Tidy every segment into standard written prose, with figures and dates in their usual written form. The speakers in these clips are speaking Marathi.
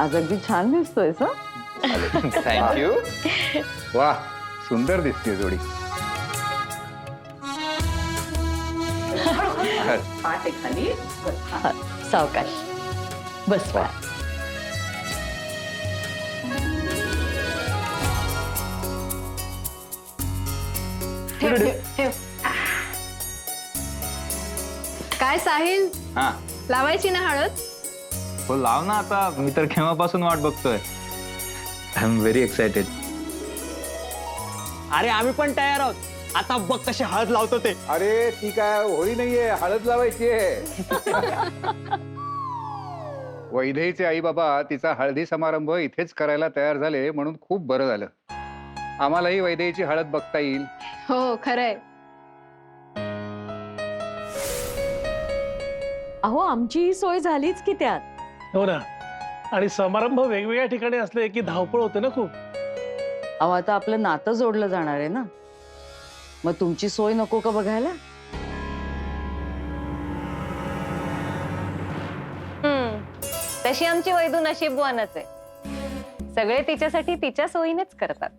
आज अगदी छान दिसतोयस हं? थँक्यू. वा, सुंदर दिसते जोडी. पाठ आहे खाली. हा, सावकाश बस बाळा. ठेव ठेव ठेव. काय साहिल, हा लावायची ना हळद? हो लाव ना आता. मी तर केव्हापासून वाट बघतोय. I am very excited. अरे आम्ही पण तयार आहोत. आता बघ कशी हळद लावतो ते. अरे ती काय होळी नाहीये, हळद लावायची आहे. वैदेहीचे आई बाबा तिचा हळदी समारंभ इथेच करायला तयार झाले म्हणून खूप बरं झालं. आम्हालाही वैदेहीची हळद बघता येईल. हो खरंय. अहो आमची ही सोय झालीच की त्यात. हो ना. आणि समारंभ वेगवेगळ्या ठिकाणी असले की धावपळ होते ना खूप. अहो आता आपलं नातं जोडलं जाणार आहे ना, मग तुमची सोय नको का बघायला? तशी आमची वैदू नशीबवानच आहे. सगळे तिच्यासाठी तिच्या सोयीनेच करतात.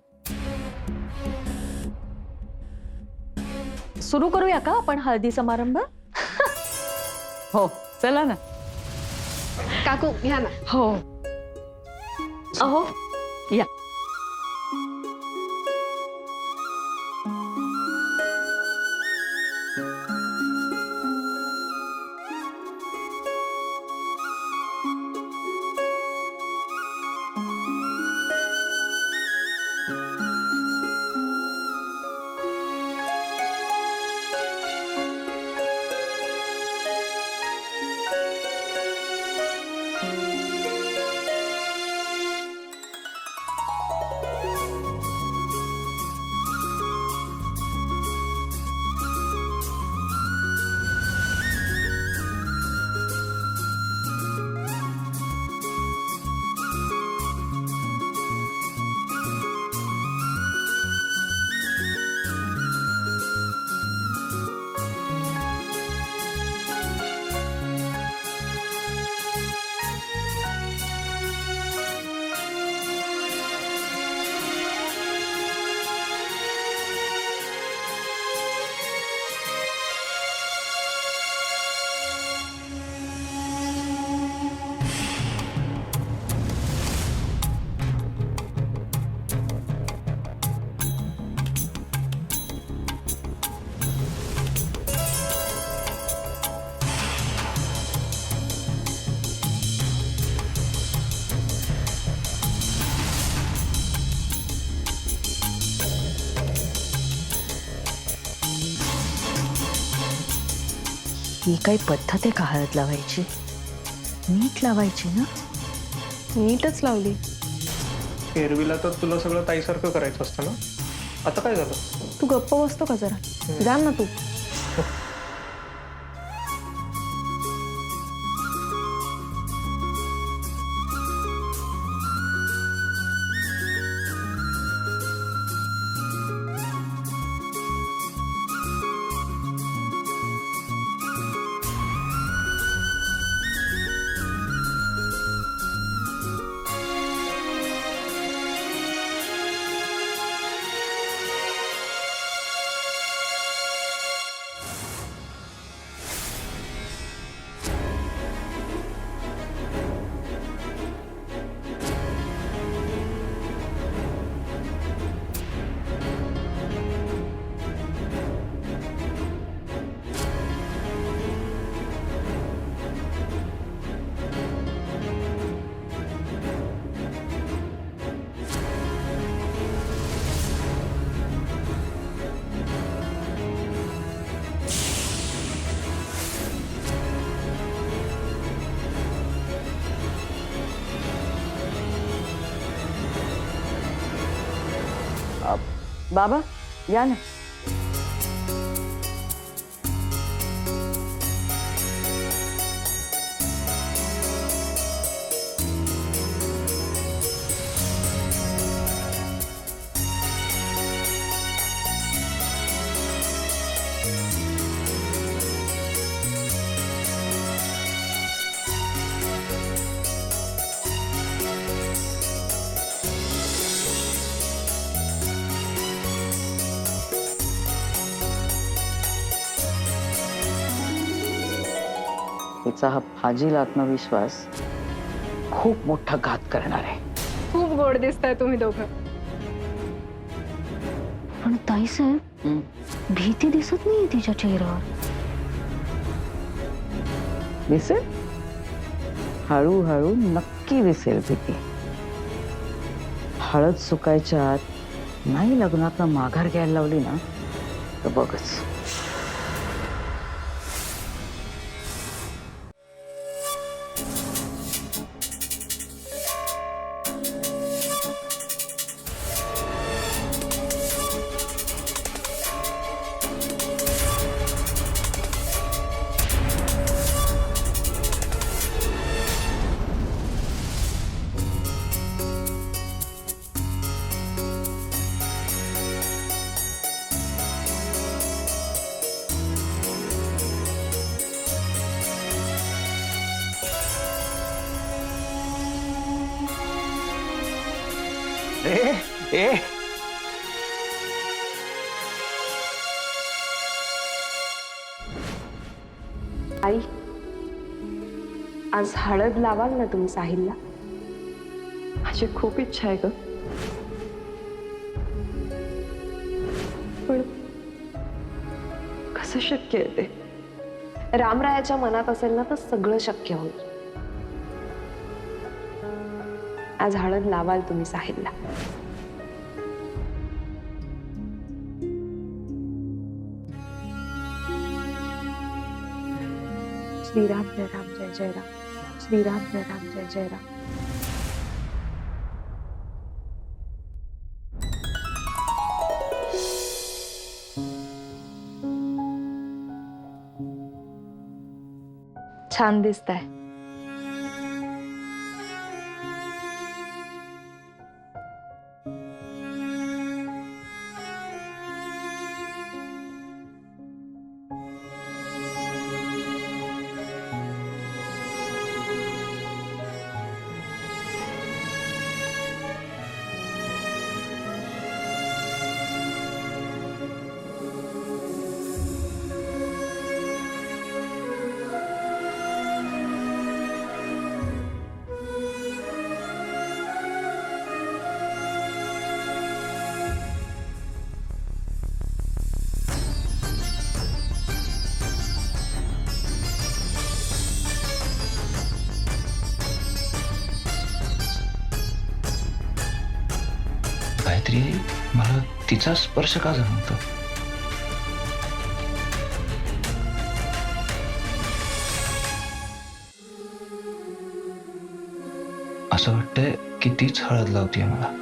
सुरू करूया का आपण हळदी समारंभ? हो चला ना. काकू घ्या ना. हो अहो या. ही काही पद्धत आहे का हळद लावायची? नीट लावायची ना. नीटच लावली. एरवीला तर तुला सगळं ताईसारखं करायचं असतं ना. आता काय झालं? तू गप्प बसतो का जरा? जा ना तू. बाबा या ना. तिचा हा फाजील आत्मविश्वास खूप मोठा घात करणार आहे. खूप गोड दिसताय तुम्ही दोघं. पण ताई साहेब, हं? भीती दिसत नाहीये तिच्या चेहऱ्यावर. दिसेल, हळूहळू नक्की दिसेल भीती. हळद सुकायच्या आत नाही लग्नात माघार घ्यायला लावली ना तर बघच. ए आई, आज हळद लावाल ना तुम्ही साहिलला? माझी खूप इच्छा आहे ग, पण कसं शक्य आहे ते? रामरायाच्या मनात असेल ना तर सगळं शक्य होईल. आज हळद लावाल तुम्ही साहिलला? श्रीराम जय राम जय जय राम, श्रीराम जय राम जय जय राम. छान दिसताय. गायत्री, मला तिचा स्पर्श का जाणवतो? असं वाटतंय की तीच हळद लावतीये मला.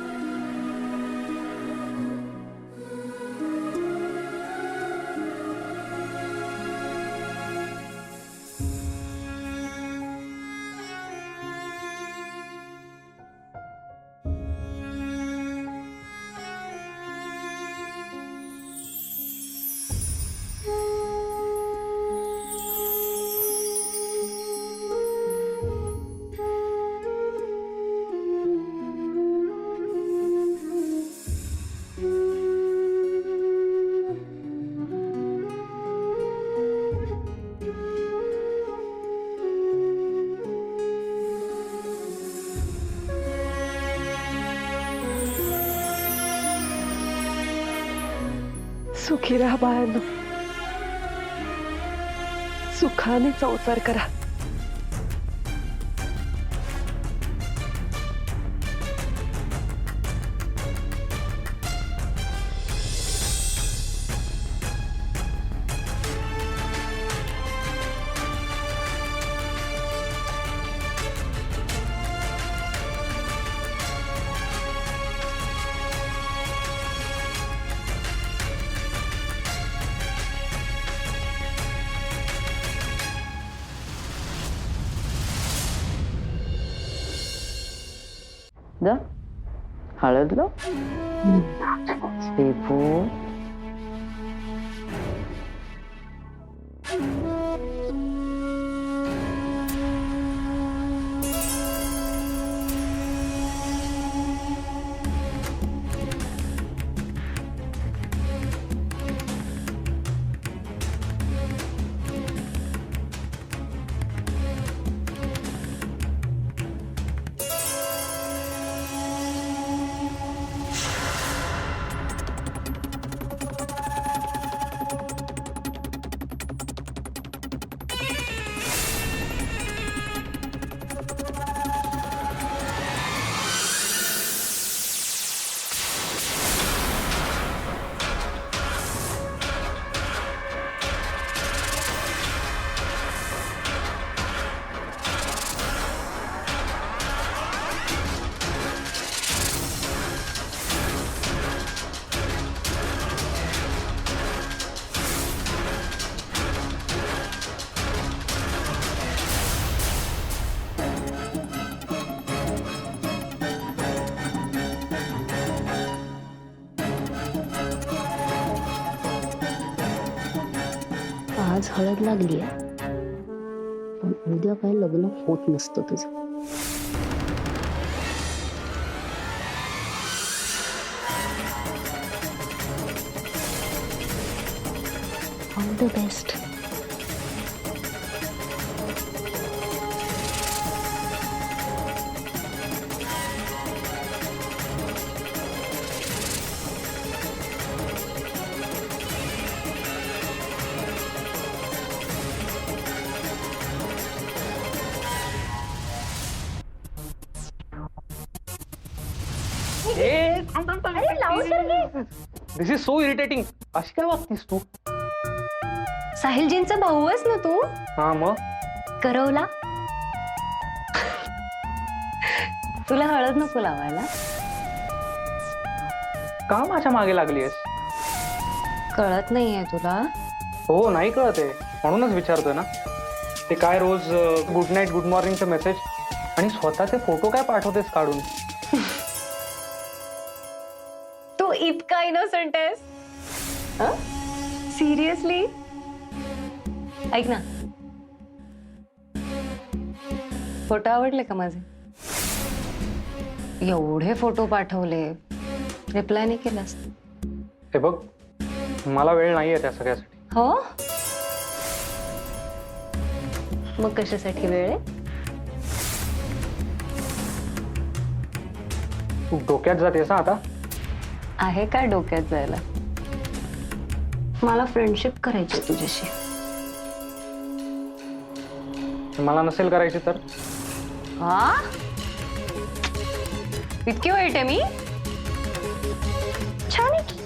सुखी राहा बाळांनो, सुखाने संसार करा. जा, हळद लाव. शेपू. आज हळद लागली आहे, पण उद्या काय लग्न होत नसतं तुझं. All the best. This is so irritating. अशी काय वागतीस तू? साहिलजींचा भाऊच ना तू? हा मग करवला. तुला हळद नको लावायला? का माझ्या मागे लागलीयस? कळत नाहीये तुला? हो नाही कळत आहे, म्हणूनच विचारतोय ना. ते काय रोज गुड नाईट गुड मॉर्निंगचं मेसेज आणि स्वतःचे फोटो काय पाठवतेस काढून? तू इतका इनोसंट आहेस? सिरियसली? ऐक ना, फोटो आवडले का माझे? एवढे फोटो पाठवले, रिप्लाय नाही केलास? हे बघ, मला वेळ नाहीये त्या सगळ्यासाठी. हो, मग कशासाठी वेळ आहे? तू डोक्यात जातेस ना आता? आहे का डोक्यात जायला? मला फ्रेंडशिप करायची तुझ्याशी. मला नसेल करायची तर? हा, इतकी वाईट आहे मी? छान आहे की.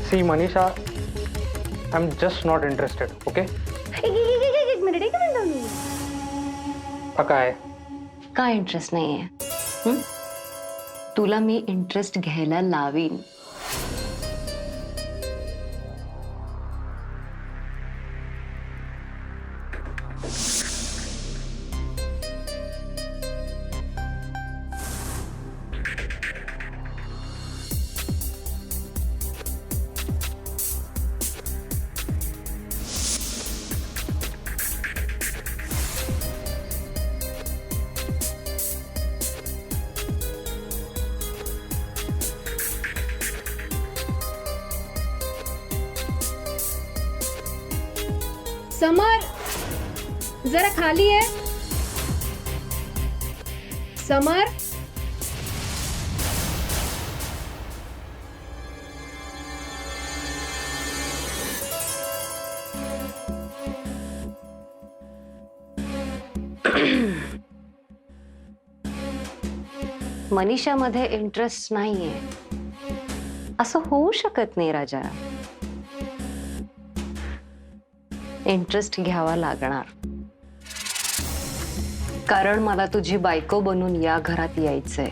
See Manisha, I am just not interested. Okay? एक मिनिट. काय काय इंटरेस्ट नाहीये? तुला मी इंटरेस्ट घ्यायला लावीन. समर, जरा खाली आहे. समर, मनीषामध्ये इंटरेस्ट नाहीये असं होऊ शकत नाही राजा. इंटरेस्ट घ्यावा लागणार, कारण मला तुझी बायको बनून या घरात यायचंय.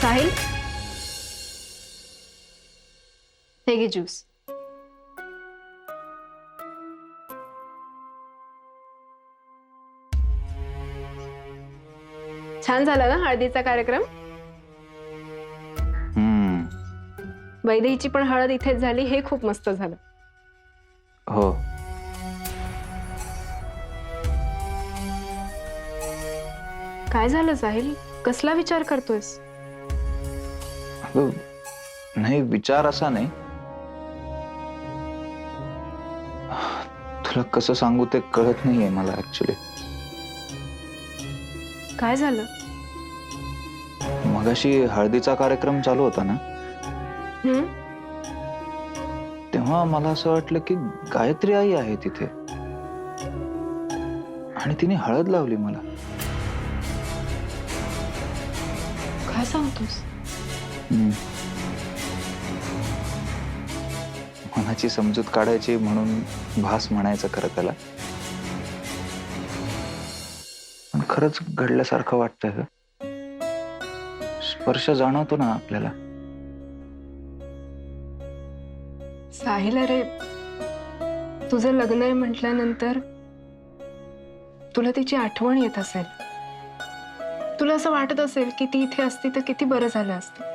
साहिल, हे घे ज्यूस. छान झाला ना हळदीचा कार्यक्रम? वैदेहीची पण हळद इथेच झाली, हे खूप मस्त झालं. हो. काय झालं साहिल? कसला विचार करतोयस? नाही, विचार असा नाही. तुला कसं सांगू ते कळत नाहीये मला ऍक्च्युली. काय झालं? मगाशी हळदीचा कार्यक्रम चालू होता ना, तेव्हा मला असं वाटलं की गायत्री आई आहे तिथे आणि तिने हळद लावली मला. काय सांगतोस? मनाची समजूत काढायची म्हणून भास म्हणायचं खरं त्याला. पण खरंच घडल्यासारखं वाटतंय ग. स्पर्श जाणवतो ना आपल्याला. साहिल अरे तुझं लग्न आहे म्हटल्यानंतर तुला तिची आठवण येत असेल. तुला असं वाटत असेल की ती इथे असती तर किती बरं झालं असतं.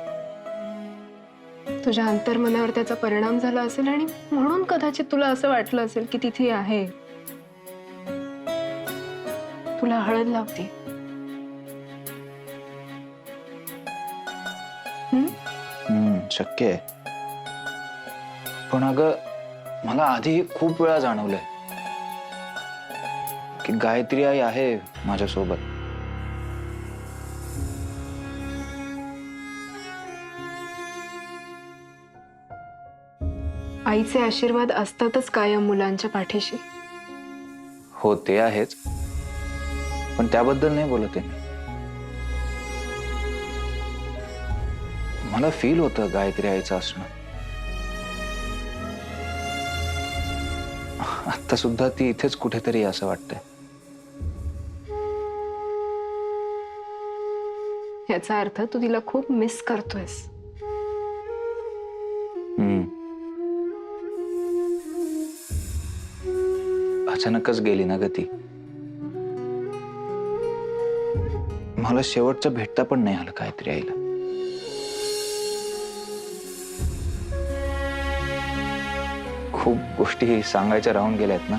तुझ्या अंतर्मनावर त्याचा परिणाम झाला असेल आणि म्हणून कदाचित तुला असं वाटलं असेल की तिथे आहे. तुला हळद लावते. शक्य आहे. पण अगं मला आधी खूप वेळा जाणवलंय की गायत्री आई आहे माझ्यासोबत. आईचे आशीर्वाद असतातच कायम मुलांच्या पाठीशी. हो ते आहेच, पण त्याबद्दल नाही बोलत आहे. मला फील होतं गायत्री आईचं असणं. आता सुद्धा ती इथेच कुठेतरी असं वाटतंय. याचा अर्थ तू तिला खूप मिस करतोयस. अचानकच गेली ना ग ती. मला शेवटचं भेटता पण नाही आलं गायत्री आईला. खूप गोष्टी सांगायच्या राहून गेल्यात ना.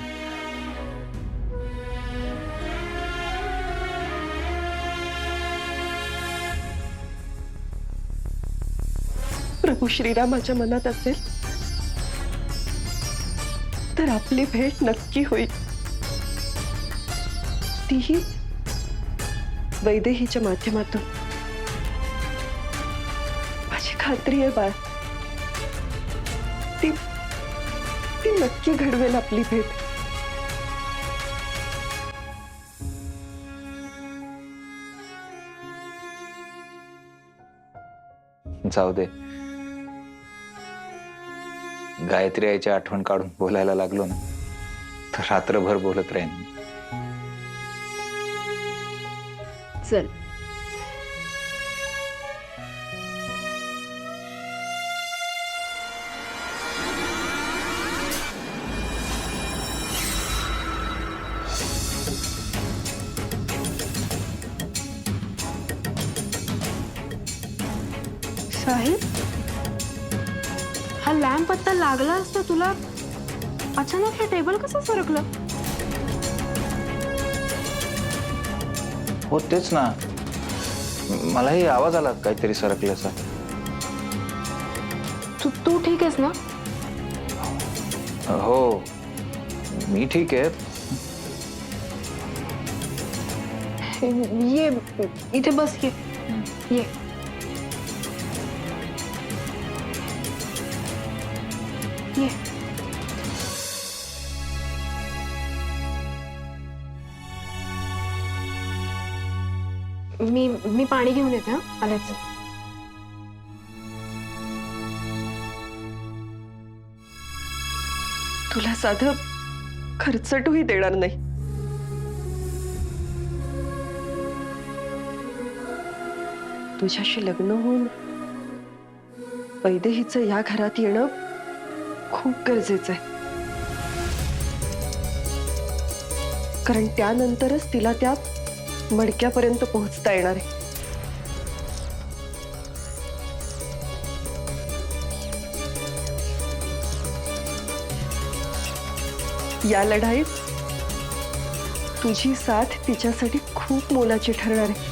प्रभू श्रीरामाच्या मनात असेल तर आपली भेट नक्की होईल. तीही वैदेहीच्या माध्यमातून. माझी खात्री आहे बाळ, ती ती नक्की घडवेल आपली भेट. जाऊ दे. गायत्री आईची आठवण काढून बोलायला लागलो ना तर रात्रभर बोलत राहीन. चल साहिल, हा लॅम्प आता लागला असता तुला अचानक हे टेबल कसं सरकलं? हो तेच ना, मलाही आवाज आला काहीतरी सरकल्याचा. तू ठीक आहेस ना? हो मी ठीक आहे. ये इथे बस. ये ये मी पाणी घेऊन येते. आलेच. तुला साधं खर्चटही देणार नाही. तुझ्याशी लग्न होऊन वैदेहीचं या घरात येणं खूप गरजेचं आहे. कारण त्यानंतरच तिला त्या मडक्यापर्यंत पोहोचता येणार आहे. या लढाईत तुझी साथ तिच्यासाठी खूप मोलाची ठरणार आहे.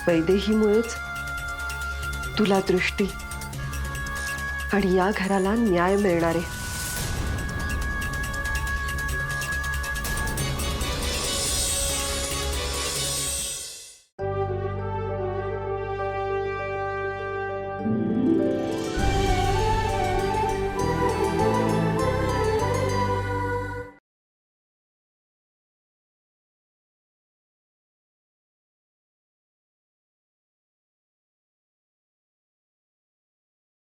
वैदेहीमुळेच तुला दृष्टी आणि या घराला न्याय मिळणार आहे.